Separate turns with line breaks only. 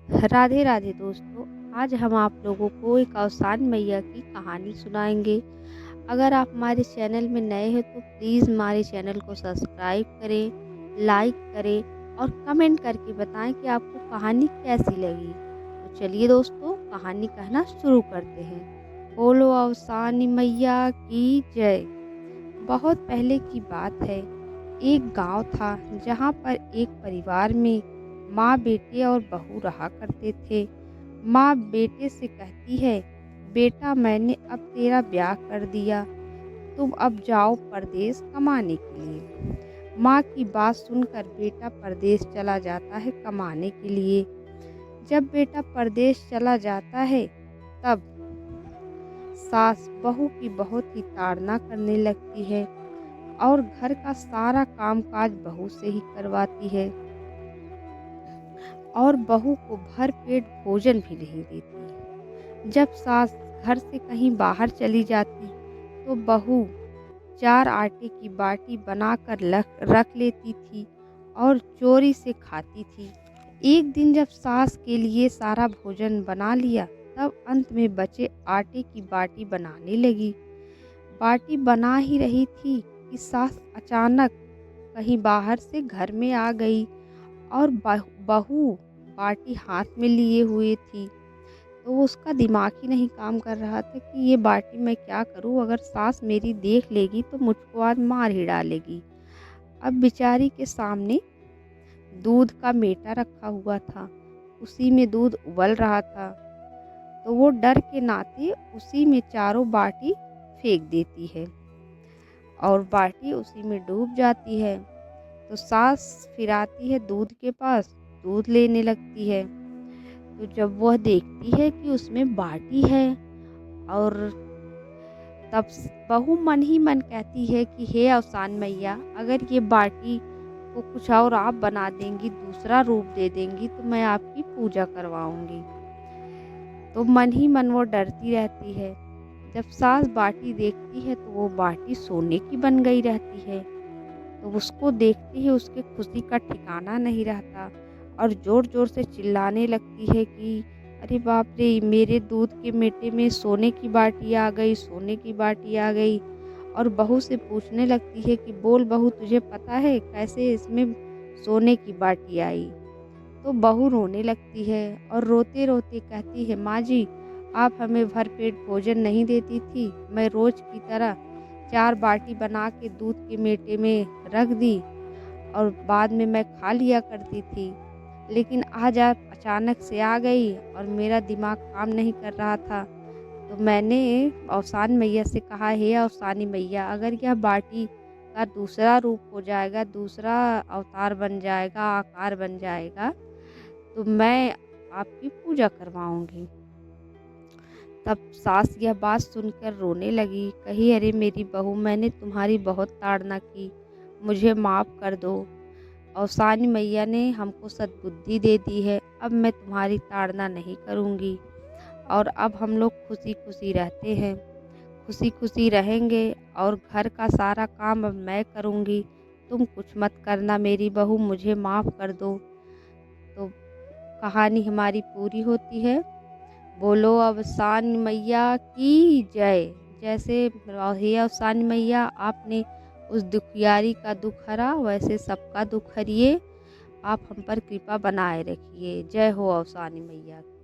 राधे राधे दोस्तों। आज हम आप लोगों को एक अवसान मैया की कहानी सुनाएंगे। अगर आप हमारे चैनल में नए हैं तो प्लीज़ हमारे चैनल को सब्सक्राइब करें, लाइक करें और कमेंट करके बताएं कि आपको कहानी कैसी लगी। तो चलिए दोस्तों, कहानी कहना शुरू करते हैं। बोलो अवसान मैया की जय। बहुत पहले की बात है। एक गांव था जहां पर एक परिवार में माँ, बेटे और बहू रहा करते थे। माँ बेटे से कहती है, बेटा मैंने अब तेरा ब्याह कर दिया, तुम अब जाओ परदेश कमाने के लिए। माँ की बात सुनकर बेटा परदेश चला जाता है कमाने के लिए। जब बेटा परदेश चला जाता है तब सास बहू की बहुत ही ताड़ना करने लगती है और घर का सारा कामकाज बहू से ही करवाती है और बहू को भर पेट भोजन भी नहीं देती। जब सास घर से कहीं बाहर चली जाती तो बहू 4 आटे की बाटी बनाकर रख लेती थी और चोरी से खाती थी। एक दिन जब सास के लिए सारा भोजन बना लिया तब अंत में बचे आटे की बाटी बनाने लगी। बाटी बना ही रही थी कि सास अचानक कहीं बाहर से घर में आ गई और बहू बाटी हाथ में लिए हुए थी। तो उसका दिमाग ही नहीं काम कर रहा था कि ये बाटी मैं क्या करूं, अगर सास मेरी देख लेगी तो मुझको आज मार ही डालेगी। अब बेचारी के सामने दूध का मेटा रखा हुआ था, उसी में दूध उबल रहा था। तो वो डर के नाते उसी में चारों बाटी फेंक देती है और बाटी उसी में डूब जाती है। तो सास फिर आती है दूध के पास, दूध लेने लगती है। तो जब वह देखती है कि उसमें बाटी है और तब बहू मन ही मन कहती है कि हे अवसान मैया, अगर ये बाटी को कुछ और आप बना देंगी, दूसरा रूप दे देंगी तो मैं आपकी पूजा करवाऊंगी। तो मन ही मन वो डरती रहती है। जब सास बाटी देखती है तो वो बाटी सोने की बन गई रहती है। तो उसको देखते ही उसके खुशी का ठिकाना नहीं रहता और ज़ोर ज़ोर से चिल्लाने लगती है कि अरे बाप रे! मेरे दूध के मेटे में सोने की बाटी आ गई, सोने की बाटी आ गई। और बहू से पूछने लगती है कि बोल बहू, तुझे पता है कैसे इसमें सोने की बाटी आई? तो बहू रोने लगती है और रोते-रोते कहती है, माँ जी, आप हमें भरपेट भोजन नहीं देती थी। मैं रोज़ की तरह 4 बाटी बना के दूध के मेटे में रख दी और बाद में मैं खा लिया करती थी। लेकिन आज आप अचानक से आ गई और मेरा दिमाग काम नहीं कर रहा था। तो मैंने अवसान मैया से कहा, हे अवसानी मैया, अगर यह बाटी का दूसरा रूप हो जाएगा, दूसरा अवतार बन जाएगा, आकार बन जाएगा, तो मैं आपकी पूजा करवाऊँगी। तब सास यह बात सुनकर रोने लगी, कही, अरे मेरी बहू, मैंने तुम्हारी बहुत ताड़ना की, मुझे माफ़ कर दो। अवसानी मैया ने हमको सद्बुद्धि दे दी है, अब मैं तुम्हारी ताड़ना नहीं करूँगी और अब हम लोग खुशी-खुशी रहते हैं। खुशी-खुशी रहेंगे और घर का सारा काम अब मैं करूँगी, तुम कुछ मत करना मेरी बहू, मुझे माफ़ कर दो। तो कहानी हमारी पूरी होती है। बोलो अवसान मैया की जय। जैसे हे अवसान मैया, आपने उस दुखियारी का दुख हरा, वैसे सबका दुख हरिए। आप हम पर कृपा बनाए रखिए। जय हो अवसानी मैया की।